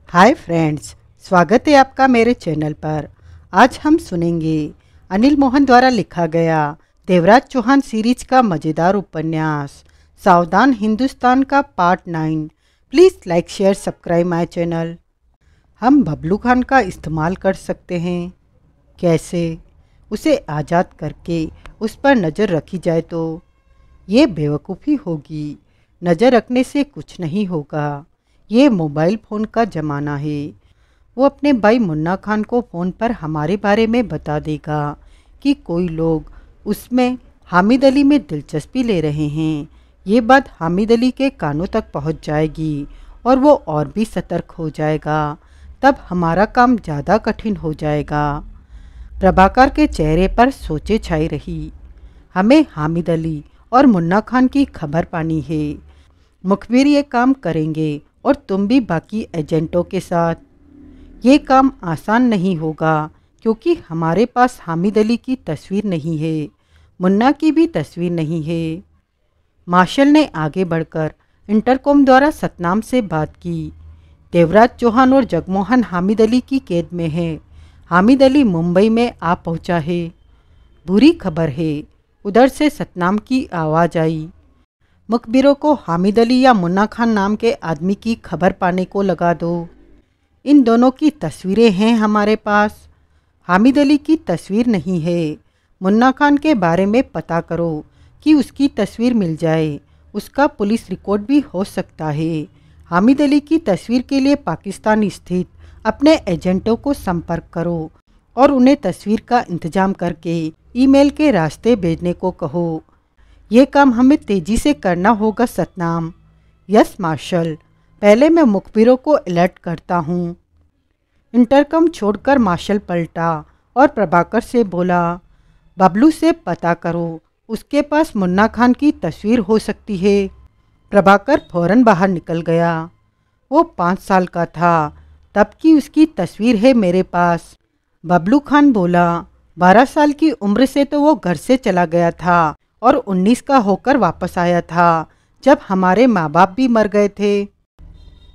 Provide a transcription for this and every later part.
Hi friends, स्वागत है आपका मेरे चैनल पर। आज हम सुनेंगे अनिल मोहन द्वारा लिखा गया देवराज चौहान सीरीज का मज़ेदार उपन्यास सावधान हिंदुस्तान का part 9। Please like share subscribe my channel. हम बबलू खान का इस्तेमाल कर सकते हैं। कैसे? उसे आज़ाद करके उस पर नज़र रखी जाए तो ये बेवकूफ़ी होगी। नज़र रखने से कुछ नहीं होगा। ये मोबाइल फ़ोन का ज़माना है। वो अपने भाई मुन्ना खान को फ़ोन पर हमारे बारे में बता देगा कि कोई लोग उसमें हामिद अली में दिलचस्पी ले रहे हैं। ये बात हामिद अली के कानों तक पहुंच जाएगी और वो और भी सतर्क हो जाएगा। तब हमारा काम ज़्यादा कठिन हो जाएगा। प्रभाकर के चेहरे पर सोचे छाई रही। हमें हामिद अली और मुन्ना खान की खबर पानी है। मुखबिर ये काम करेंगे और तुम भी बाकी एजेंटों के साथ। ये काम आसान नहीं होगा क्योंकि हमारे पास हामिद अली की तस्वीर नहीं है, मुन्ना की भी तस्वीर नहीं है। मार्शल ने आगे बढ़कर इंटरकॉम द्वारा सतनाम से बात की। देवराज चौहान और जगमोहन हामिद अली की कैद में है। हामिद अली मुंबई में आ पहुंचा है। बुरी खबर है। उधर से सतनाम की आवाज़ आई। मुखबिरों को हामिद अली या मुन्ना खान नाम के आदमी की खबर पाने को लगा दो। इन दोनों की तस्वीरें हैं हमारे पास। हामिद अली की तस्वीर नहीं है। मुन्ना खान के बारे में पता करो कि उसकी तस्वीर मिल जाए। उसका पुलिस रिकॉर्ड भी हो सकता है। हामिद अली की तस्वीर के लिए पाकिस्तान स्थित अपने एजेंटों को संपर्क करो और उन्हें तस्वीर का इंतजाम करके ईमेल के रास्ते भेजने को कहो। ये काम हमें तेज़ी से करना होगा सतनाम। यस मार्शल, पहले मैं मुखबिरों को अलर्ट करता हूँ। इंटरकम छोड़कर मार्शल पलटा और प्रभाकर से बोला, बबलू से पता करो, उसके पास मुन्ना खान की तस्वीर हो सकती है। प्रभाकर फौरन बाहर निकल गया। वो 5 साल का था, तब की उसकी तस्वीर है मेरे पास। बबलू खान बोला, 12 साल की उम्र से तो वो घर से चला गया था और 19 का होकर वापस आया था जब हमारे माँ बाप भी मर गए थे।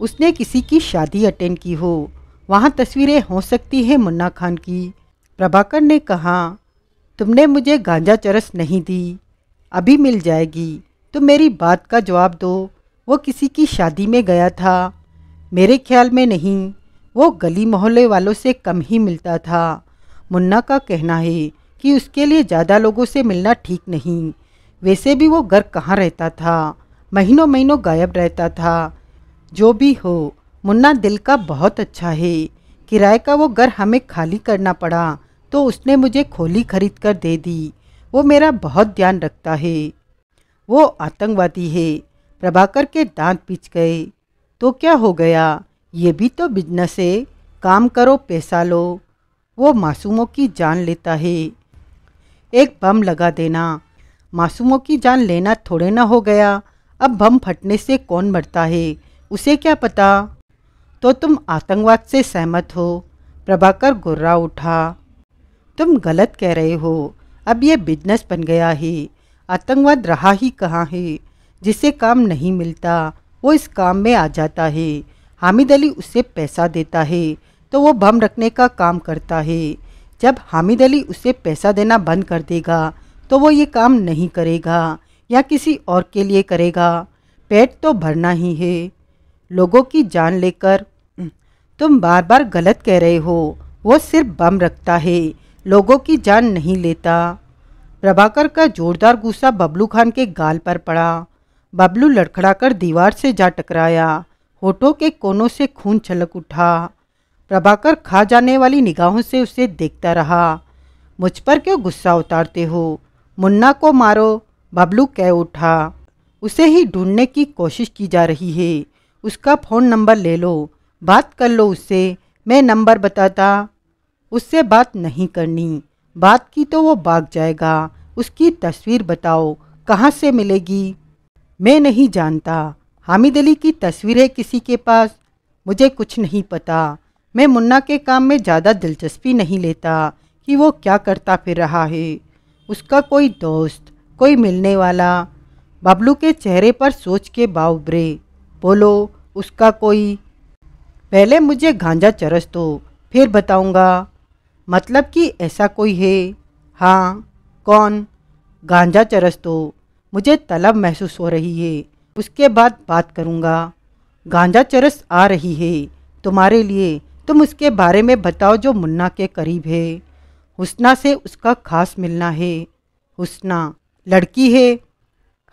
उसने किसी की शादी अटेंड की हो, वहाँ तस्वीरें हो सकती हैं मुन्ना खान की। प्रभाकर ने कहा, तुमने मुझे गांजा चरस नहीं दी, अभी मिल जाएगी। तो मेरी बात का जवाब दो। वो किसी की शादी में गया था? मेरे ख्याल में नहीं। वो गली मोहल्ले वालों से कम ही मिलता था। मुन्ना का कहना है कि उसके लिए ज़्यादा लोगों से मिलना ठीक नहीं। वैसे भी वो घर कहाँ रहता था, महीनों महीनों गायब रहता था। जो भी हो, मुन्ना दिल का बहुत अच्छा है। किराए का वो घर हमें खाली करना पड़ा तो उसने मुझे खोली खरीद कर दे दी। वो मेरा बहुत ध्यान रखता है। वो आतंकवादी है। प्रभाकर के दांत पिच गए। तो क्या हो गया, ये भी तो बिजनेस है। काम करो, पैसा लो। वो मासूमों की जान लेता है। एक बम लगा देना, मासूमों की जान लेना थोड़े ना हो गया। अब बम फटने से कौन मरता है, उसे क्या पता। तो तुम आतंकवाद से सहमत हो? प्रभाकर गुर्रा उठा। तुम गलत कह रहे हो। अब ये बिजनेस बन गया है। आतंकवाद रहा ही कहाँ है। जिसे काम नहीं मिलता वो इस काम में आ जाता है। हामिद अली उसे पैसा देता है तो वो बम रखने का काम करता है। जब हामिद अली उसे पैसा देना बंद कर देगा तो वो ये काम नहीं करेगा या किसी और के लिए करेगा। पेट तो भरना ही है। लोगों की जान लेकर तुम बार बार गलत कह रहे हो। वो सिर्फ बम रखता है, लोगों की जान नहीं लेता। प्रभाकर का जोरदार गुस्सा बबलू खान के गाल पर पड़ा। बबलू लड़खड़ाकर दीवार से जा टकराया। होठों के कोनों से खून छलक उठा। प्रभाकर खा जाने वाली निगाहों से उसे देखता रहा। मुझ पर क्यों गुस्सा उतारते हो? मुन्ना को मारो, बबलू कह उठा। उसे ही ढूंढने की कोशिश की जा रही है। उसका फ़ोन नंबर ले लो, बात कर लो उससे। मैं नंबर बताता। उससे बात नहीं करनी। बात की तो वो भाग जाएगा। उसकी तस्वीर बताओ, कहाँ से मिलेगी? मैं नहीं जानता। हामिद अली की तस्वीर है किसी के पास? मुझे कुछ नहीं पता। मैं मुन्ना के काम में ज़्यादा दिलचस्पी नहीं लेता कि वो क्या करता फिर रहा है। उसका कोई दोस्त, कोई मिलने वाला। बबलू के चेहरे पर सोच के भाव उभरे। बोलो, उसका कोई? पहले मुझे गांजा चरस दो, फिर बताऊंगा। मतलब कि ऐसा कोई है? हाँ। कौन? गांजा चरस दो, मुझे तलब महसूस हो रही है, उसके बाद बात करूंगा। गांजा चरस आ रही है तुम्हारे लिए, तुम उसके बारे में बताओ जो मुन्ना के करीब है। हुस्ना से उसका खास मिलना है। हुस्ना लड़की है?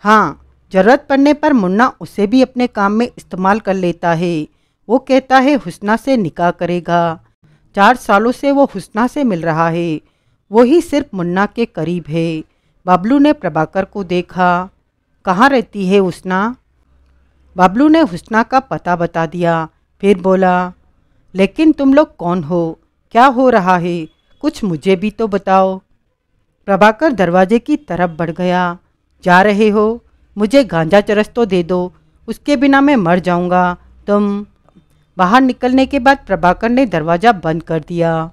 हाँ, ज़रूरत पड़ने पर मुन्ना उसे भी अपने काम में इस्तेमाल कर लेता है। वो कहता है हुस्ना से निकाह करेगा। 4 सालों से वो हुस्ना से मिल रहा है, वो ही सिर्फ मुन्ना के करीब है। बबलू ने प्रभाकर को देखा। कहाँ रहती है हुस्ना? बबलू ने हुस्ना का पता बता दिया, फिर बोला, लेकिन तुम लोग कौन हो? क्या हो रहा है? कुछ मुझे भी तो बताओ। प्रभाकर दरवाजे की तरफ बढ़ गया। जा रहे हो? मुझे गांजा चरस तो दे दो, उसके बिना मैं मर जाऊंगा। तुम। बाहर निकलने के बाद प्रभाकर ने दरवाज़ा बंद कर दिया।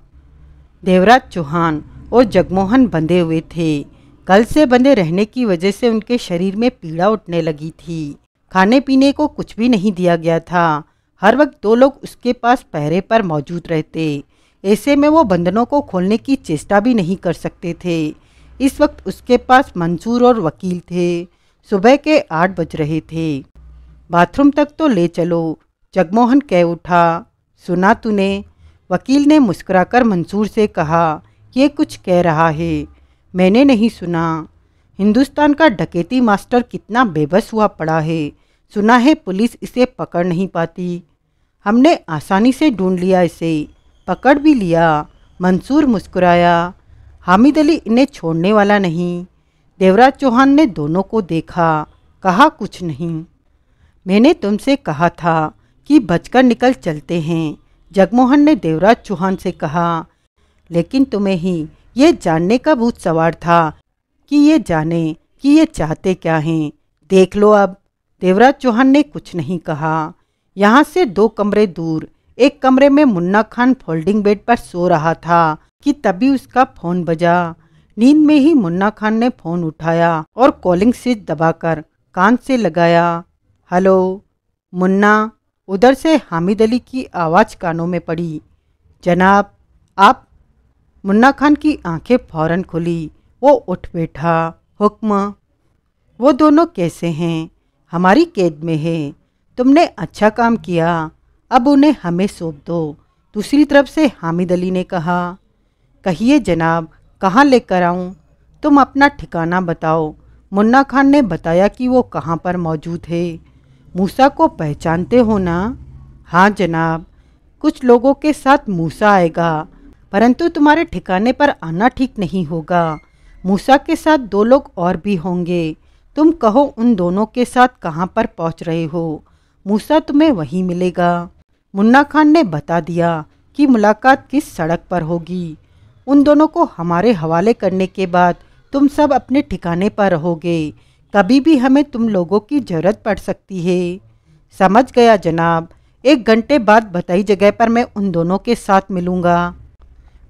देवराज चौहान और जगमोहन बंधे हुए थे। कल से बंधे रहने की वजह से उनके शरीर में पीड़ा उठने लगी थी। खाने पीने को कुछ भी नहीं दिया गया था। हर वक्त 2 लोग उसके पास पहरे पर मौजूद रहते। ऐसे में वो बंधनों को खोलने की चेष्टा भी नहीं कर सकते थे। इस वक्त उसके पास मंसूर और वकील थे। सुबह के 8 बज रहे थे। बाथरूम तक तो ले चलो, जगमोहन कह उठा। सुना तूने? वकील ने मुस्कुराकर मंसूर से कहा, ये कुछ कह रहा है। मैंने नहीं सुना। हिंदुस्तान का डकैती मास्टर कितना बेबस हुआ पड़ा है। सुना है पुलिस इसे पकड़ नहीं पाती। हमने आसानी से ढूंढ लिया, इसे पकड़ भी लिया। मंसूर मुस्कुराया। हामिद अली इन्हें छोड़ने वाला नहीं। देवराज चौहान ने दोनों को देखा, कहा, कुछ नहीं। मैंने तुमसे कहा था कि बचकर निकल चलते हैं, जगमोहन ने देवराज चौहान से कहा। लेकिन तुम्हें ही ये जानने का भूत सवार था कि ये जाने कि ये चाहते क्या हैं। देख लो अब। देवराज चौहान ने कुछ नहीं कहा। यहाँ से 2 कमरे दूर एक कमरे में मुन्ना खान फोल्डिंग बेड पर सो रहा था कि तभी उसका फ़ोन बजा। नींद में ही मुन्ना खान ने फ़ोन उठाया और कॉलिंग स्विच दबाकर कान से लगाया। हेलो मुन्ना। उधर से हामिद अली की आवाज़ कानों में पड़ी। जनाब, आप? मुन्ना खान की आंखें फौरन खुली। वो उठ बैठा। हुक्म? वो दोनों कैसे हैं? हमारी कैद में है। तुमने अच्छा काम किया, अब उन्हें हमें सौंप दो। दूसरी तरफ से हामिद अली ने कहा। कहिए जनाब, कहाँ लेकर आऊँ? तुम अपना ठिकाना बताओ। मुन्ना खान ने बताया कि वो कहाँ पर मौजूद है। मूसा को पहचानते हो ना? हाँ जनाब, कुछ लोगों के साथ मूसा आएगा, परंतु तुम्हारे ठिकाने पर आना ठीक नहीं होगा। मूसा के साथ 2 लोग और भी होंगे। तुम कहो उन दोनों के साथ कहाँ पर पहुँच रहे हो। मूसा तुम्हें वहीं मिलेगा। मुन्ना खान ने बता दिया कि मुलाकात किस सड़क पर होगी। उन दोनों को हमारे हवाले करने के बाद तुम सब अपने ठिकाने पर रहोगे। कभी भी हमें तुम लोगों की ज़रूरत पड़ सकती है। समझ गया जनाब। 1 घंटे बाद बताई जगह पर मैं उन दोनों के साथ मिलूँगा।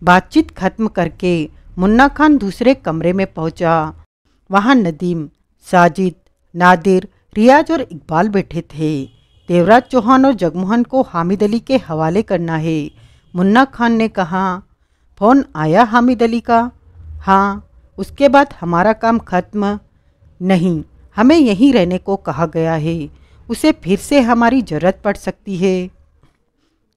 बातचीत खत्म करके मुन्ना खान दूसरे कमरे में पहुंचा। वहां नदीम, साजिद, नादिर, रियाज और इकबाल बैठे थे। देवराज चौहान और जगमोहन को हामिद अली के हवाले करना है। मुन्ना खान ने कहा। फ़ोन आया हामिद अली का? हाँ। उसके बाद हमारा काम खत्म? नहीं, हमें यहीं रहने को कहा गया है। उसे फिर से हमारी ज़रूरत पड़ सकती है।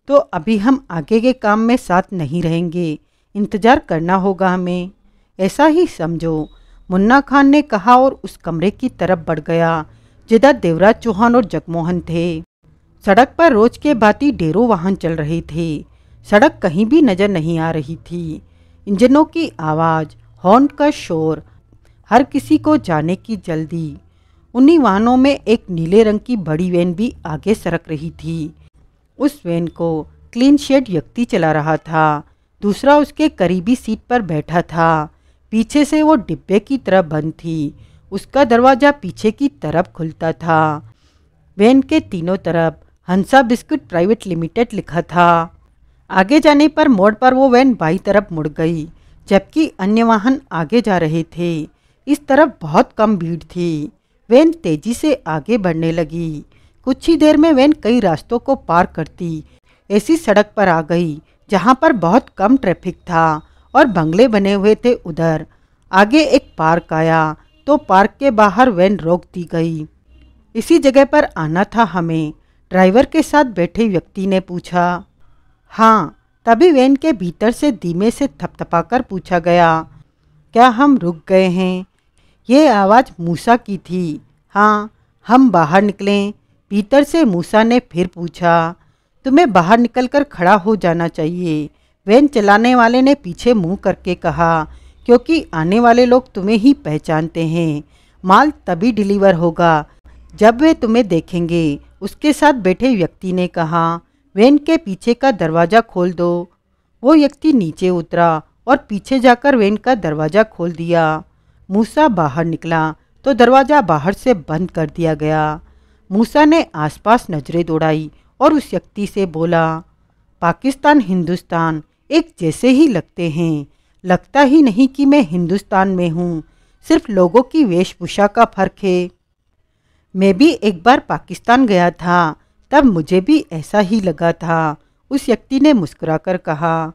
तो अभी हम आगे के काम में साथ नहीं रहेंगे, इंतज़ार करना होगा हमें। ऐसा ही समझो, मुन्ना खान ने कहा और उस कमरे की तरफ बढ़ गया जिधर देवराज चौहान और जगमोहन थे। सड़क पर रोज के भांति ढेरों वाहन चल रहे थे। सड़क कहीं भी नज़र नहीं आ रही थी। इंजनों की आवाज़, हॉर्न का शोर, हर किसी को जाने की जल्दी। उन्हीं वाहनों में एक नीले रंग की बड़ी वैन भी आगे सरक रही थी। उस वैन को क्लीन शेड व्यक्ति चला रहा था। दूसरा उसके करीबी सीट पर बैठा था। पीछे से वो डिब्बे की तरफ बंद थी। उसका दरवाज़ा पीछे की तरफ खुलता था। वैन के तीनों तरफ हंसा बिस्कुट प्राइवेट लिमिटेड लिखा था। आगे जाने पर मोड़ पर वो वैन बाईं तरफ मुड़ गई, जबकि अन्य वाहन आगे जा रहे थे। इस तरफ बहुत कम भीड़ थी। वैन तेजी से आगे बढ़ने लगी। कुछ ही देर में वैन कई रास्तों को पार करती ऐसी सड़क पर आ गई जहाँ पर बहुत कम ट्रैफिक था और बंगले बने हुए थे। उधर आगे एक पार्क आया तो पार्क के बाहर वैन रोक दी गई। इसी जगह पर आना था हमें? ड्राइवर के साथ बैठे व्यक्ति ने पूछा। हाँ। तभी वैन के भीतर से धीमे से थपथपाकर पूछा गया, क्या हम रुक गए हैं? ये आवाज़ मूसा की थी। हाँ, हम बाहर निकलें? भीतर से मूसा ने फिर पूछा। तुम्हें बाहर निकलकर खड़ा हो जाना चाहिए, वैन चलाने वाले ने पीछे मुंह करके कहा, क्योंकि आने वाले लोग तुम्हें ही पहचानते हैं। माल तभी डिलीवर होगा जब वे तुम्हें देखेंगे। उसके साथ बैठे व्यक्ति ने कहा, वैन के पीछे का दरवाज़ा खोल दो। वो व्यक्ति नीचे उतरा और पीछे जाकर वैन का दरवाज़ा खोल दिया। मूसा बाहर निकला तो दरवाज़ा बाहर से बंद कर दिया गया। मूसा ने आसपास नज़रें दौड़ाई और उस व्यक्ति से बोला, पाकिस्तान हिंदुस्तान एक जैसे ही लगते हैं। लगता ही नहीं कि मैं हिंदुस्तान में हूँ, सिर्फ लोगों की वेशभूषा का फ़र्क है। मैं भी एक बार पाकिस्तान गया था, तब मुझे भी ऐसा ही लगा था। उस व्यक्ति ने मुस्कुराकर कहा,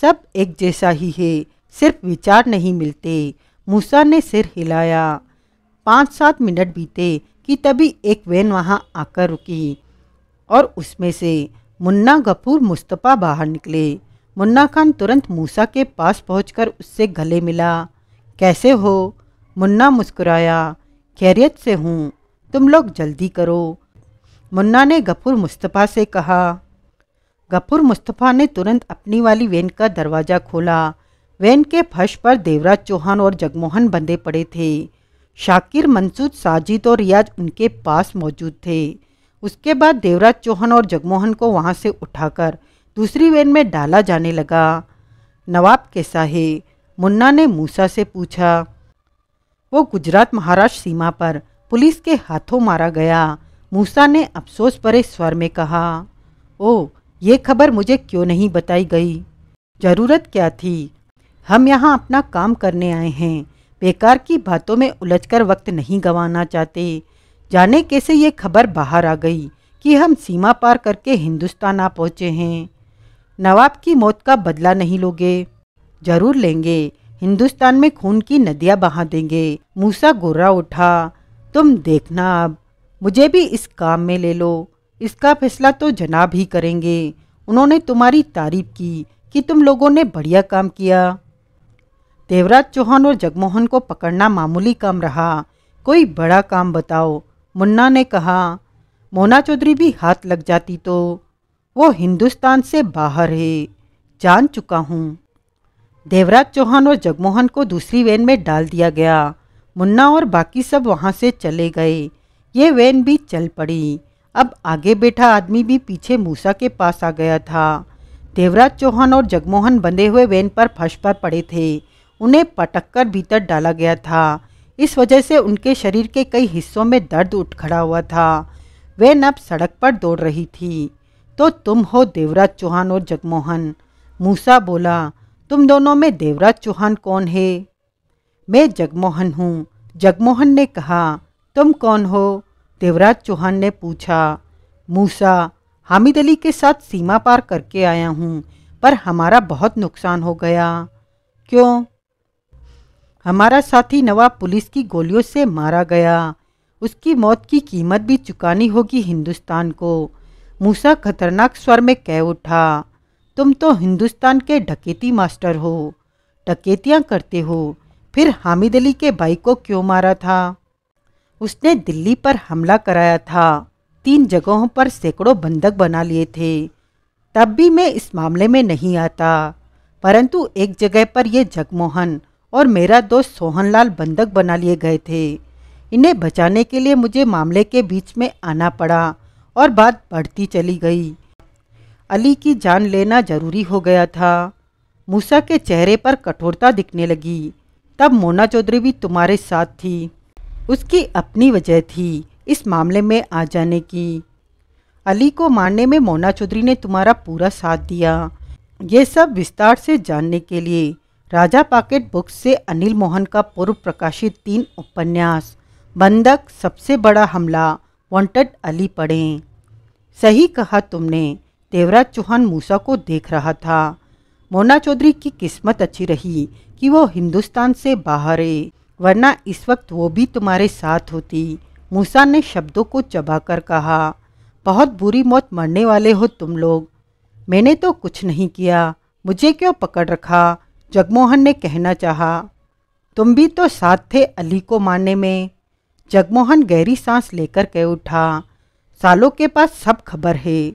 सब एक जैसा ही है, सिर्फ विचार नहीं मिलते। मूसा ने सिर हिलाया। 5-7 मिनट बीते कि तभी एक वैन वहाँ आकर रुकी और उसमें से मुन्ना गफूर मुस्तफ़ा बाहर निकले। मुन्ना खान तुरंत मूसा के पास पहुंचकर उससे गले मिला। कैसे हो? मुन्ना मुस्कुराया। खैरियत से हूँ, तुम लोग जल्दी करो, मुन्ना ने गफूर मुस्तफ़ा से कहा। गफूर मुस्तफ़ा ने तुरंत अपनी वाली वैन का दरवाज़ा खोला। वैन के फर्श पर देवराज चौहान और जगमोहन बंधे पड़े थे। शाकिर, मंसूद, साजिद और रियाज उनके पास मौजूद थे। उसके बाद देवराज चौहान और जगमोहन को वहां से उठाकर दूसरी वैन में डाला जाने लगा। नवाब कैसा है? मुन्ना ने मूसा से पूछा। वो गुजरात महाराष्ट्र सीमा पर पुलिस के हाथों मारा गया, मूसा ने अफसोस भरे स्वर में कहा। ओह, ये खबर मुझे क्यों नहीं बताई गई? ज़रूरत क्या थी? हम यहाँ अपना काम करने आए हैं, बेकार की बातों में उलझकर वक्त नहीं गंवाना चाहते। जाने कैसे ये खबर बाहर आ गई कि हम सीमा पार करके हिंदुस्तान आ पहुँचे हैं। नवाब की मौत का बदला नहीं लोगे? जरूर लेंगे, हिंदुस्तान में खून की नदियाँ बहा देंगे। मूसा गोरा उठा। तुम देखना, अब मुझे भी इस काम में ले लो, इसका फैसला तो जनाब ही करेंगे। उन्होंने तुम्हारी तारीफ की कि तुम लोगों ने बढ़िया काम किया। देवराज चौहान और जगमोहन को पकड़ना मामूली काम रहा, कोई बड़ा काम बताओ, मुन्ना ने कहा। मोना चौधरी भी हाथ लग जाती तो। वो हिंदुस्तान से बाहर है, जान चुका हूँ। देवराज चौहान और जगमोहन को दूसरी वैन में डाल दिया गया। मुन्ना और बाकी सब वहाँ से चले गए। ये वैन भी चल पड़ी। अब आगे बैठा आदमी भी पीछे मूसा के पास आ गया था। देवराज चौहान और जगमोहन बंधे हुए वैन पर फर्श पर पड़े थे। उन्हें पटककर भीतर डाला गया था। इस वजह से उनके शरीर के कई हिस्सों में दर्द उठ खड़ा हुआ था। वैन अब सड़क पर दौड़ रही थी। तो तुम हो देवराज चौहान और जगमोहन? मूसा बोला। तुम दोनों में देवराज चौहान कौन है? मैं जगमोहन हूँ, जगमोहन ने कहा। तुम कौन हो? देवराज चौहान ने पूछा। मूसा, हामिद अली के साथ सीमा पार करके आया हूँ, पर हमारा बहुत नुकसान हो गया। क्यों? हमारा साथी नवाब पुलिस की गोलियों से मारा गया। उसकी मौत की कीमत भी चुकानी होगी हिंदुस्तान को, मूसा खतरनाक स्वर में कह उठा। तुम तो हिंदुस्तान के डकैती मास्टर हो, डकैतियाँ करते हो, फिर हामिद अली के भाई को क्यों मारा था? उसने दिल्ली पर हमला कराया था, 3 जगहों पर सैकड़ों बंधक बना लिए थे। तब भी मैं इस मामले में नहीं आता, परंतु एक जगह पर ये जगमोहन और मेरा दोस्त सोहनलाल बंधक बना लिए गए थे। इन्हें बचाने के लिए मुझे मामले के बीच में आना पड़ा और बात बढ़ती चली गई। अली की जान लेना जरूरी हो गया था। मूसा के चेहरे पर कठोरता दिखने लगी। तब मोना चौधरी भी तुम्हारे साथ थी। उसकी अपनी वजह थी इस मामले में आ जाने की। अली को मारने में मोना चौधरी ने तुम्हारा पूरा साथ दिया। ये सब विस्तार से जानने के लिए राजा पॉकेट बुक्स से अनिल मोहन का पूर्व प्रकाशित 3 उपन्यास बंधक, सबसे बड़ा हमला, वांटेड अली पढ़ें। सही कहा तुमने, देवराज चौहान मूसा को देख रहा था। मोना चौधरी की किस्मत अच्छी रही कि वो हिंदुस्तान से बाहर है, वरना इस वक्त वो भी तुम्हारे साथ होती। मूसा ने शब्दों को चबाकर कहा, बहुत बुरी मौत मरने वाले हो तुम लोग। मैंने तो कुछ नहीं किया, मुझे क्यों पकड़ रखा? जगमोहन ने कहना चाहा। तुम भी तो साथ थे अली को मारने में। जगमोहन गहरी सांस लेकर कह उठा, सालों के पास सब खबर है।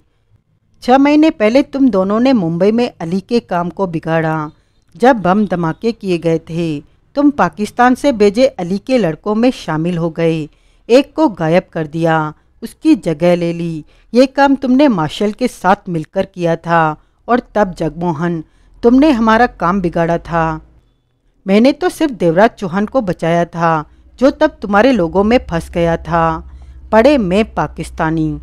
6 महीने पहले तुम दोनों ने मुंबई में अली के काम को बिगाड़ा। जब बम धमाके किए गए थे, तुम पाकिस्तान से भेजे अली के लड़कों में शामिल हो गए। एक को गायब कर दिया, उसकी जगह ले ली। ये काम तुमने मार्शल के साथ मिलकर किया था। और तब जगमोहन, तुमने हमारा काम बिगाड़ा था। मैंने तो सिर्फ देवराज चौहान को बचाया था, जो तब तुम्हारे लोगों में फंस गया था। पड़े मैं पाकिस्तानी,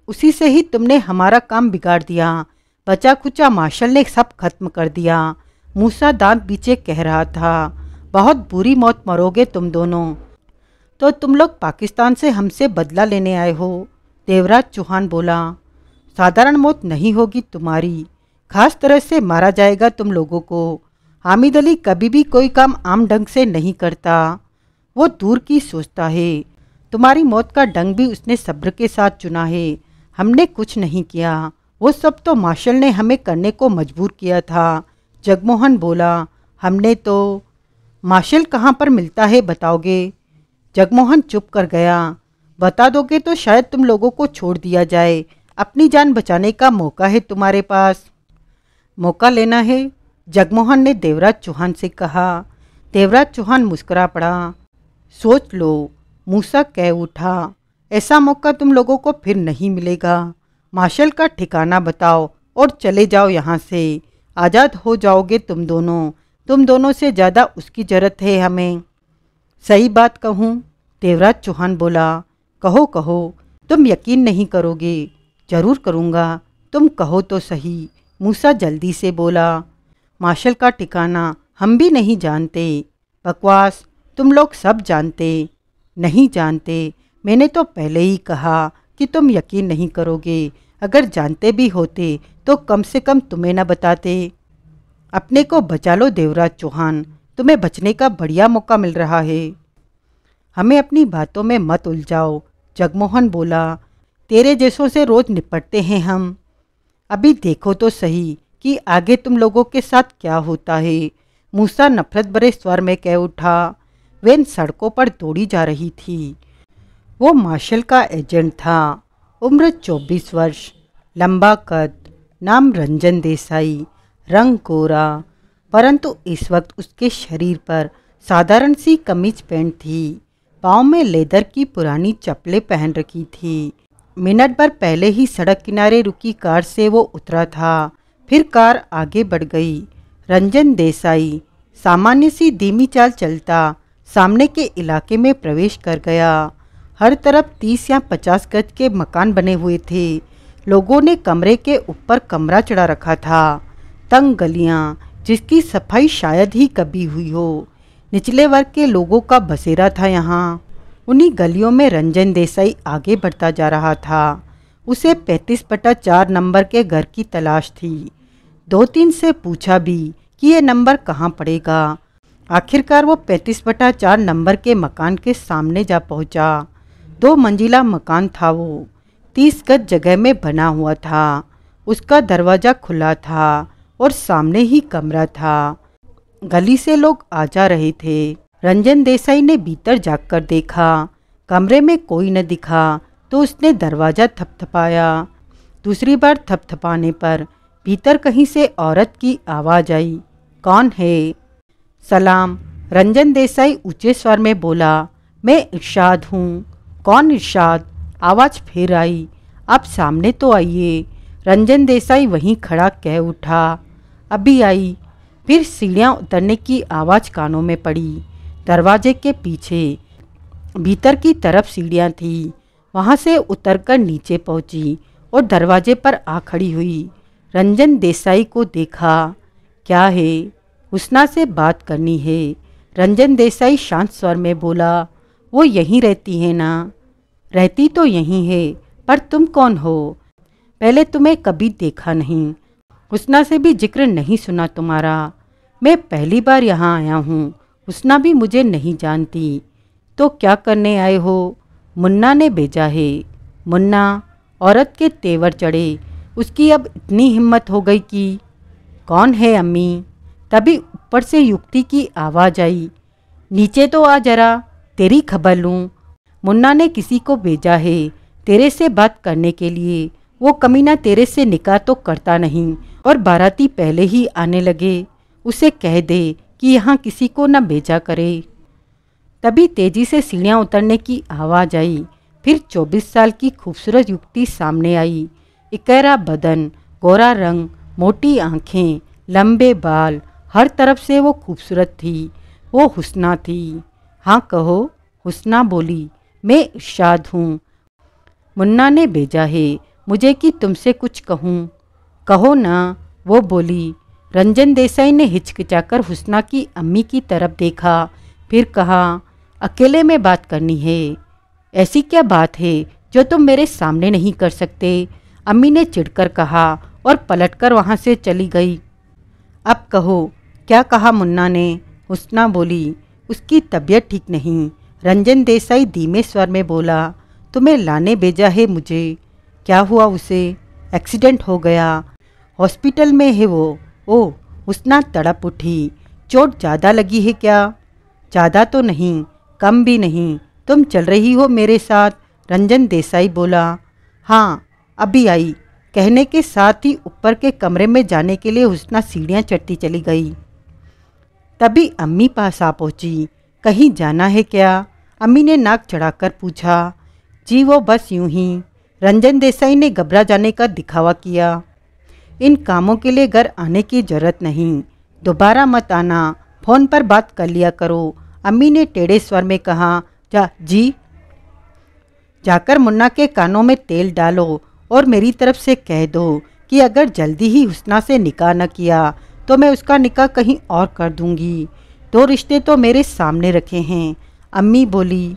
उसी से ही तुमने हमारा काम बिगाड़ दिया। बचा खुचा मार्शल ने सब खत्म कर दिया। मूसा दांत बीचे कह रहा था, बहुत बुरी मौत मरोगे तुम दोनों। तो तुम लोग पाकिस्तान से हमसे बदला लेने आए हो? देवराज चौहान बोला, साधारण मौत नहीं होगी तुम्हारी, खास तरह से मारा जाएगा तुम लोगों को। हामिद अली कभी भी कोई काम आम ढंग से नहीं करता, वो दूर की सोचता है। तुम्हारी मौत का ढंग भी उसने सब्र के साथ चुना है। हमने कुछ नहीं किया, वो सब तो मार्शल ने हमें करने को मजबूर किया था। जगमोहन बोला, हमने तो। मार्शल कहाँ पर मिलता है बताओगे? जगमोहन चुप कर गया। बता दोगे तो शायद तुम लोगों को छोड़ दिया जाए। अपनी जान बचाने का मौका है तुम्हारे पास। मौका लेना है? जगमोहन ने देवराज चौहान से कहा। देवराज चौहान मुस्कुरा पड़ा। सोच लो, मूसा कह उठा, ऐसा मौका तुम लोगों को फिर नहीं मिलेगा। मार्शल का ठिकाना बताओ और चले जाओ यहाँ से। आज़ाद हो जाओगे तुम दोनों। तुम दोनों से ज़्यादा उसकी ज़रूरत है हमें। सही बात कहूँ? देवराज चौहान बोला। कहो कहो, तुम यकीन नहीं करोगे। जरूर करूँगा, तुम कहो तो सही। मूसा जल्दी से बोला। मार्शल का ठिकाना हम भी नहीं जानते। बकवास, तुम लोग सब जानते। नहीं जानते? मैंने तो पहले ही कहा कि तुम यकीन नहीं करोगे। अगर जानते भी होते तो कम से कम तुम्हें न बताते। अपने को बचा लो देवराज चौहान, तुम्हें बचने का बढ़िया मौका मिल रहा है। हमें अपनी बातों में मत उलझाओ, जगमोहन बोला। तेरे जैसों से रोज निपटते हैं हम। अभी देखो तो सही कि आगे तुम लोगों के साथ क्या होता है। मूसा नफरत भरे स्वर में कह उठा। वैन सड़कों पर दौड़ी जा रही थी। वो मार्शल का एजेंट था। उम्र 24 वर्ष, लंबा कद, नाम रंजन देसाई, रंग गोरा। परंतु इस वक्त उसके शरीर पर साधारण सी कमीज पैंट थी। पाँव में लेदर की पुरानी चप्पलें पहन रखी थी। मिनट भर पहले ही सड़क किनारे रुकी कार से वो उतरा था। फिर कार आगे बढ़ गई। रंजन देसाई सामान्य सी धीमी चाल चलता सामने के इलाके में प्रवेश कर गया। हर तरफ 30 या 50 गज के मकान बने हुए थे। लोगों ने कमरे के ऊपर कमरा चढ़ा रखा था। तंग गलियां, जिसकी सफाई शायद ही कभी हुई हो। निचले वर्ग के लोगों का बसेरा था यहाँ। उन्हीं गलियों में रंजन देसाई आगे बढ़ता जा रहा था। उसे 35/4 नंबर के घर की तलाश थी। 2-3 से पूछा भी कि ये नंबर कहाँ पड़ेगा। आखिरकार वो 35/4 नंबर के मकान के सामने जा पहुँचा। 2 मंजिला मकान था वो। 30 गज जगह में बना हुआ था। उसका दरवाज़ा खुला था और सामने ही कमरा था। गली से लोग आ जा रहे थे। रंजन देसाई ने भीतर जाकर देखा। कमरे में कोई न दिखा तो उसने दरवाज़ा थपथपाया। दूसरी बार थपथपाने पर भीतर कहीं से औरत की आवाज़ आई। कौन है? सलाम, रंजन देसाई ऊंचे स्वर में बोला। मैं इरशाद हूँ। कौन इरशाद? आवाज़ फिर आई। आप सामने तो आइए। रंजन देसाई वहीं खड़ा कह उठा। अभी आई। फिर सीढ़ियाँ उतरने की आवाज़ कानों में पड़ी। दरवाजे के पीछे भीतर की तरफ सीढ़ियाँ थी। वहाँ से उतरकर नीचे पहुँची और दरवाजे पर आ खड़ी हुई। रंजन देसाई को देखा। क्या है? हुस्ना से बात करनी है। रंजन देसाई शांत स्वर में बोला। वो यहीं रहती है ना? रहती तो यहीं है, पर तुम कौन हो? पहले तुम्हें कभी देखा नहीं, हुस्ना से भी जिक्र नहीं सुना तुम्हारा। मैं पहली बार यहाँ आया हूँ, हुस्ना भी मुझे नहीं जानती। तो क्या करने आए हो? मुन्ना ने भेजा है। मुन्ना? औरत के तेवर चढ़े। उसकी अब इतनी हिम्मत हो गई कि कौन है अम्मी? तभी ऊपर से युक्ति की आवाज़ आई, नीचे तो आ जरा, तेरी खबर लूँ। मुन्ना ने किसी को भेजा है तेरे से बात करने के लिए। वो कमीना तेरे से निकाह तो करता नहीं और बाराती पहले ही आने लगे। उसे कह दे कि यहाँ किसी को न भेजा करे। तभी तेजी से सीढ़ियाँ उतरने की आवाज़ आई। फिर 24 साल की खूबसूरत युवती सामने आई। इकहरा बदन, गोरा रंग, मोटी आँखें, लंबे बाल, हर तरफ से वो खूबसूरत थी। वो हुस्ना थी। हाँ कहो, हुस्ना बोली। मैं इरशाद हूँ। मुन्ना ने भेजा है मुझे कि तुमसे कुछ कहूँ। कहो ना, वो बोली। रंजन देसाई ने हिचकिचाकर हुस्ना की अम्मी की तरफ देखा, फिर कहा, अकेले में बात करनी है। ऐसी क्या बात है जो तुम मेरे सामने नहीं कर सकते? अम्मी ने चिढ़कर कहा और पलटकर वहाँ से चली गई। अब कहो, क्या कहा मुन्ना ने? हुस्ना बोली। उसकी तबीयत ठीक नहीं। रंजन देसाई धीमे स्वर में बोला, तुम्हें लाने भेजा है मुझे। क्या हुआ उसे? एक्सीडेंट हो गया, हॉस्पिटल में है वो। ओ, हुस्ना तड़प उठी। चोट ज़्यादा लगी है क्या? ज़्यादा तो नहीं, कम भी नहीं। तुम चल रही हो मेरे साथ? रंजन देसाई बोला। हाँ, अभी आई। कहने के साथ ही ऊपर के कमरे में जाने के लिए हुस्ना सीढ़ियाँ चढ़ती चली गई। तभी अम्मी पास आ पहुँची। कहीं जाना है क्या? अम्मी ने नाक चढ़ाकर पूछा। जी वो बस यूं ही। रंजन देसाई ने घबरा जाने का दिखावा किया। इन कामों के लिए घर आने की जरूरत नहीं, दोबारा मत आना, फ़ोन पर बात कर लिया करो। अम्मी ने टेढ़े स्वर में कहा। जी। जाकर मुन्ना के कानों में तेल डालो और मेरी तरफ से कह दो कि अगर जल्दी ही हुस्ना से निकाह न किया तो मैं उसका निकाह कहीं और कर दूंगी। 2 रिश्ते तो मेरे सामने रखे हैं। अम्मी बोली।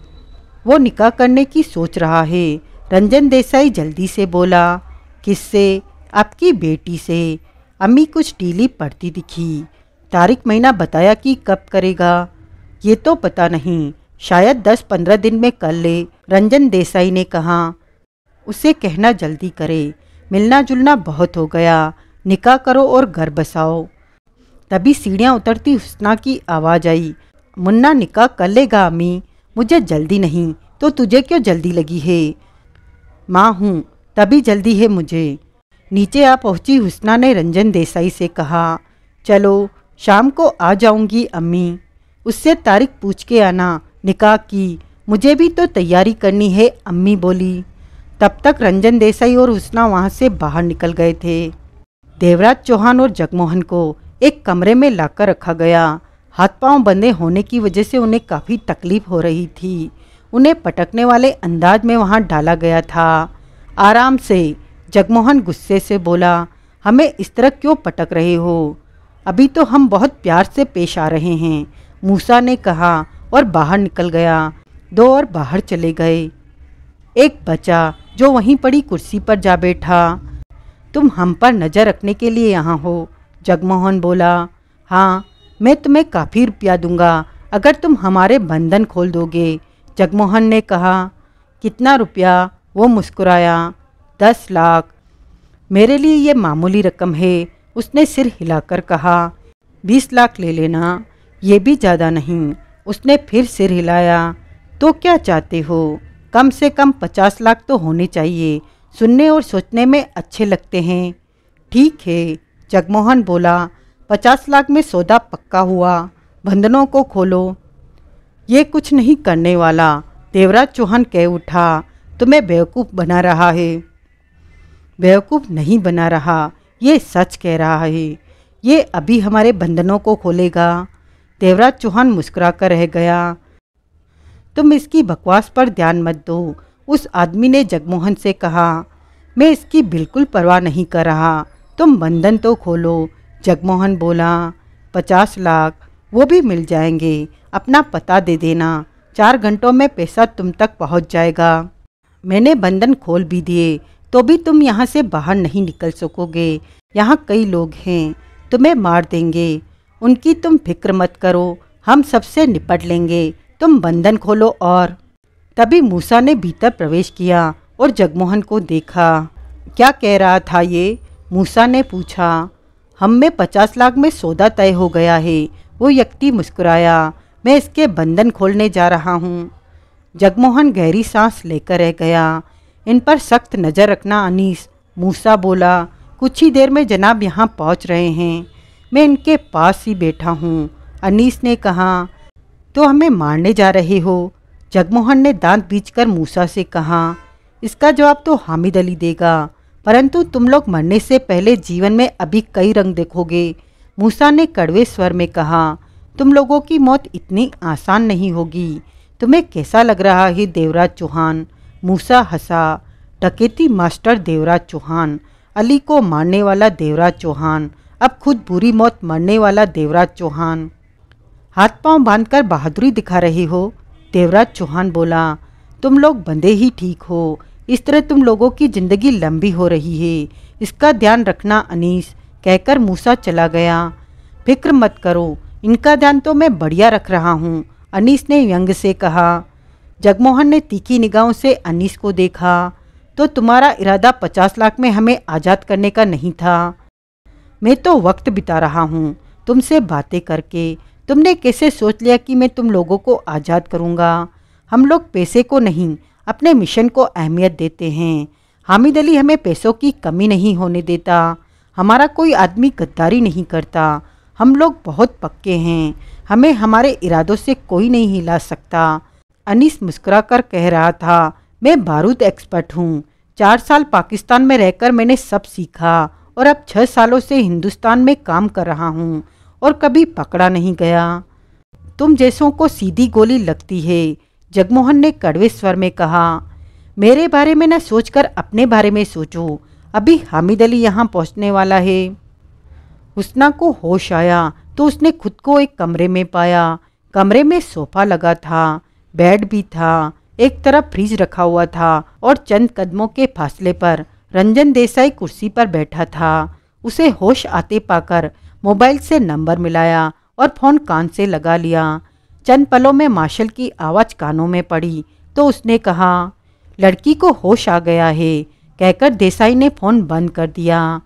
वो निकाह करने की सोच रहा है। रंजन देसाई जल्दी से बोला। किससे? आपकी बेटी से। अम्मी कुछ ढीली पड़ती दिखी। तारीख महीना बताया कि कब करेगा? ये तो पता नहीं, शायद 10-15 दिन में कर ले। रंजन देसाई ने कहा। उसे कहना जल्दी करे, मिलना जुलना बहुत हो गया, निकाह करो और घर बसाओ। तभी सीढ़ियाँ उतरती हुस्ना की आवाज़ आई। मुन्ना निकाह कर लेगा अम्मी, मुझे जल्दी नहीं, तो तुझे क्यों जल्दी लगी है? माँ हूँ तभी जल्दी है मुझे। नीचे आ पहुँची हुस्ना ने रंजन देसाई से कहा। चलो, शाम को आ जाऊँगी अम्मी। उससे तारीख पूछ के आना निकाह की। मुझे भी तो तैयारी करनी है, अम्मी बोली। तब तक रंजन देसाई और हुस्ना वहाँ से बाहर निकल गए थे। देवराज चौहान और जगमोहन को एक कमरे में लाकर रखा गया। हाथ पांव बंधे होने की वजह से उन्हें काफ़ी तकलीफ हो रही थी। उन्हें पटकने वाले अंदाज में वहाँ डाला गया था। आराम से। जगमोहन गुस्से से बोला। हमें इस तरह क्यों पटक रहे हो? अभी तो हम बहुत प्यार से पेश आ रहे हैं, मूसा ने कहा और बाहर निकल गया। 2 और बाहर चले गए। एक बचा जो वहीं पड़ी कुर्सी पर जा बैठा। तुम हम पर नज़र रखने के लिए यहाँ हो? जगमोहन बोला। हाँ, मैं तुम्हें काफ़ी रुपया दूंगा अगर तुम हमारे बंधन खोल दोगे, जगमोहन ने कहा। कितना रुपया? वो मुस्कुराया। 10 लाख। मेरे लिए ये मामूली रकम है, उसने सिर हिलाकर कहा। 20 लाख ले लेना, ये भी ज़्यादा नहीं। उसने फिर सिर हिलाया। तो क्या चाहते हो? कम से कम 50 लाख तो होने चाहिए, सुनने और सोचने में अच्छे लगते हैं। ठीक है, जगमोहन बोला। 50 लाख में सौदा पक्का हुआ। बंधनों को खोलो। ये कुछ नहीं करने वाला, देवराज चौहान कह उठा। तुम्हें बेवकूफ़ बना रहा है। बेवकूफ़ नहीं बना रहा, ये सच कह रहा है। ये अभी हमारे बंधनों को खोलेगा। देवराज चौहान मुस्कुराकर रह गया। तुम इसकी बकवास पर ध्यान मत दो, उस आदमी ने जगमोहन से कहा। मैं इसकी बिल्कुल परवाह नहीं कर रहा, तुम बंधन तो खोलो, जगमोहन बोला। 50 लाख, वो भी मिल जाएंगे। अपना पता दे देना, 4 घंटों में पैसा तुम तक पहुंच जाएगा। मैंने बंधन खोल भी दिए, तो भी तुम यहाँ से बाहर नहीं निकल सकोगे। यहाँ कई लोग हैं, तुम्हें मार देंगे। उनकी तुम फिक्र मत करो, हम सबसे निपट लेंगे। तुम बंधन खोलो। और तभी मूसा ने भीतर प्रवेश किया और जगमोहन को देखा। क्या कह रहा था ये? मूसा ने पूछा। हम में 50 लाख में सौदा तय हो गया है। वो व्यक्ति मुस्कुराया। मैं इसके बंधन खोलने जा रहा हूँ। जगमोहन गहरी सांस लेकर रह गया। इन पर सख्त नज़र रखना अनीस, मूसा बोला। कुछ ही देर में जनाब यहाँ पहुँच रहे हैं। मैं इनके पास ही बैठा हूँ। अनीस ने कहा। तो हमें मारने जा रहे हो? जगमोहन ने दांत बींचकर मूसा से कहा। इसका जवाब तो हामिद अली देगा, परंतु तुम लोग मरने से पहले जीवन में अभी कई रंग देखोगे। मूसा ने कड़वे स्वर में कहा। तुम लोगों की मौत इतनी आसान नहीं होगी। तुम्हें कैसा लग रहा है देवराज चौहान? मूसा हंसा। डकैती मास्टर देवराज चौहान, अली को मारने वाला देवराज चौहान, अब खुद बुरी मौत मरने वाला देवराज चौहान। हाथ पांव बांधकर बहादुरी दिखा रहे हो? देवराज चौहान बोला। तुम लोग बंदे ही ठीक हो। इस तरह तुम लोगों की ज़िंदगी लंबी हो रही है, इसका ध्यान रखना अनीस, कहकर मूसा चला गया। फिक्र मत करो, इनका ध्यान तो मैं बढ़िया रख रहा हूँ, अनीस ने व्यंग से कहा। जगमोहन ने तीखी निगाहों से अनीस को देखा। तो तुम्हारा इरादा 50 लाख में हमें आज़ाद करने का नहीं था? मैं तो वक्त बिता रहा हूँ तुमसे बातें करके। तुमने कैसे सोच लिया कि मैं तुम लोगों को आज़ाद करूँगा? हम लोग पैसे को नहीं, अपने मिशन को अहमियत देते हैं। हामिद अली हमें पैसों की कमी नहीं होने देता। हमारा कोई आदमी गद्दारी नहीं करता। हम लोग बहुत पक्के हैं। हमें हमारे इरादों से कोई नहीं हिला सकता। अनीस मुस्कुराकर कह रहा था। मैं बारूद एक्सपर्ट हूँ। 4 साल पाकिस्तान में रहकर मैंने सब सीखा और अब 6 सालों से हिंदुस्तान में काम कर रहा हूँ और कभी पकड़ा नहीं गया। तुम जैसों को सीधी गोली लगती है, जगमोहन ने कड़वे स्वर में कहा। मेरे बारे में न सोचकर अपने बारे में सोचो। अभी हामिद अली यहाँ पहुँचने वाला है। हुस्ना को होश आया तो उसने खुद को एक कमरे में पाया। कमरे में सोफा लगा था, बेड भी था, एक तरफ फ्रिज रखा हुआ था और चंद कदमों के फासले पर रंजन देसाई कुर्सी पर बैठा था। उसे होश आते पाकर मोबाइल से नंबर मिलाया और फ़ोन कान से लगा लिया। चंद पलों में मार्शल की आवाज़ कानों में पड़ी तो उसने कहा, लड़की को होश आ गया है, कहकर देसाई ने फ़ोन बंद कर दिया।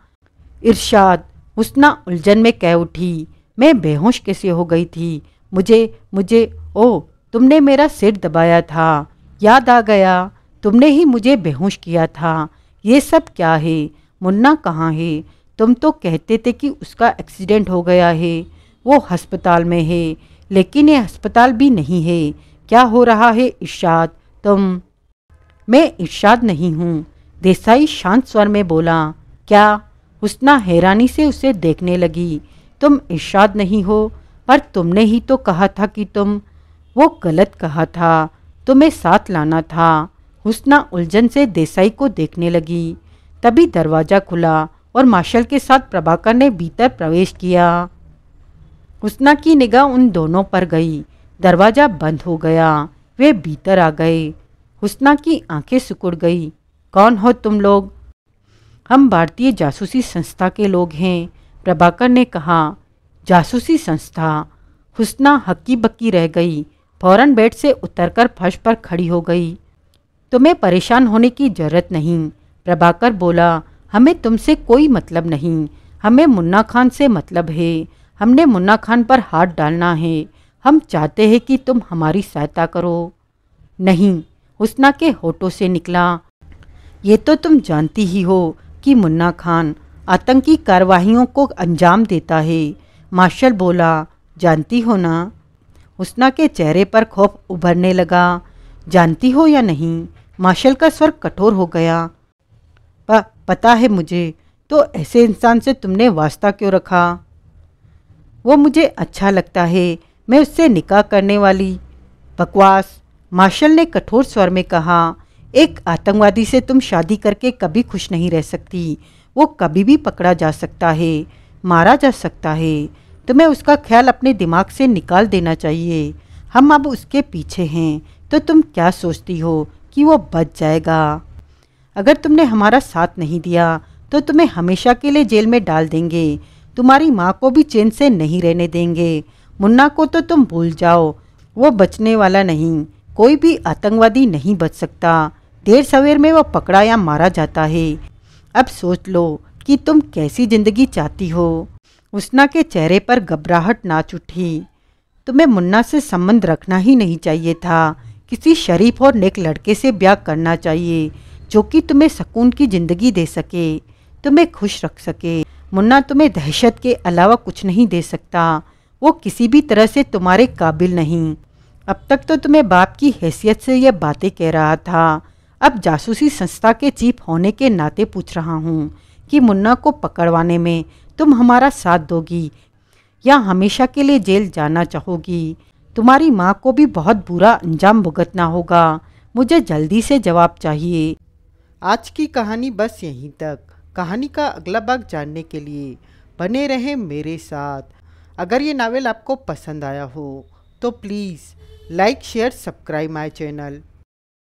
इरशाद, हुस्ना उलझन में कह उठी। मैं बेहोश कैसे हो गई थी? मुझे ओ, तुमने मेरा सिर दबाया था, याद आ गया। तुमने ही मुझे बेहोश किया था। ये सब क्या है? मुन्ना कहाँ है? तुम तो कहते थे कि उसका एक्सीडेंट हो गया है, वो अस्पताल में है, लेकिन ये अस्पताल भी नहीं है। क्या हो रहा है इरशाद? तुम? मैं इरशाद नहीं हूँ, देसाई शांत स्वर में बोला। क्या? हुस्ना हैरानी से उसे देखने लगी। तुम इरशाद नहीं हो, पर तुमने ही तो कहा था कि तुम। वो गलत कहा था, तुम्हें साथ लाना था। हुस्ना उलझन से देसाई को देखने लगी। तभी दरवाज़ा खुला और मार्शल के साथ प्रभाकर ने भीतर प्रवेश किया। हुस्ना की निगाह उन दोनों पर गई। दरवाज़ा बंद हो गया। वे भीतर आ गए। हुस्ना की आंखें सिकुड़ गई। कौन हो तुम लोग? हम भारतीय जासूसी संस्था के लोग हैं, प्रभाकर ने कहा। जासूसी संस्था? हुस्ना हक्की बक्की रह गई। फौरन बेड से उतरकर फर्श पर खड़ी हो गई। तुम्हें परेशान होने की जरूरत नहीं, प्रभाकर बोला। हमें तुमसे कोई मतलब नहीं, हमें मुन्ना खान से मतलब है। हमने मुन्ना खान पर हाथ डालना है। हम चाहते हैं कि तुम हमारी सहायता करो। नहीं, हुस्ना के होठों से निकला। ये तो तुम जानती ही हो कि मुन्ना खान आतंकी कार्रवाइयों को अंजाम देता है, मार्शल बोला। जानती हो ना? हुस्ना के चेहरे पर खौफ उभरने लगा। जानती हो या नहीं? मार्शल का स्वर कठोर हो गया। पता है मुझे। तो ऐसे इंसान से तुमने वास्ता क्यों रखा? वो मुझे अच्छा लगता है, मैं उससे निकाह करने वाली। बकवास, मार्शल ने कठोर स्वर में कहा। एक आतंकवादी से तुम शादी करके कभी खुश नहीं रह सकती। वो कभी भी पकड़ा जा सकता है, मारा जा सकता है। तुम्हें उसका ख्याल अपने दिमाग से निकाल देना चाहिए। हम अब उसके पीछे हैं, तो तुम क्या सोचती हो कि वो बच जाएगा? अगर तुमने हमारा साथ नहीं दिया तो तुम्हें हमेशा के लिए जेल में डाल देंगे। तुम्हारी माँ को भी चैन से नहीं रहने देंगे। मुन्ना को तो तुम भूल जाओ, वो बचने वाला नहीं। कोई भी आतंकवादी नहीं बच सकता। देर सवेर में वो पकड़ा या मारा जाता है। अब सोच लो कि तुम कैसी ज़िंदगी चाहती हो। उस्ना के चेहरे पर घबराहट नाच उठी। तुम्हें मुन्ना से संबंध रखना ही नहीं चाहिए था। किसी शरीफ और नेक लड़के से ब्याह करना चाहिए जो कि तुम्हें सुकून की ज़िंदगी दे सके, तुम्हें खुश रख सके। मुन्ना तुम्हें दहशत के अलावा कुछ नहीं दे सकता। वो किसी भी तरह से तुम्हारे काबिल नहीं। अब तक तो तुम्हें बाप की हैसियत से यह बातें कह रहा था। अब जासूसी संस्था के चीफ होने के नाते पूछ रहा हूँ कि मुन्ना को पकड़वाने में तुम हमारा साथ दोगी या हमेशा के लिए जेल जाना चाहोगी। तुम्हारी माँ को भी बहुत बुरा अंजाम भुगतना होगा। मुझे जल्दी से जवाब चाहिए। आज की कहानी बस यहीं तक। कहानी का अगला भाग जानने के लिए बने रहें मेरे साथ। अगर ये नावल आपको पसंद आया हो तो please like share subscribe my channel.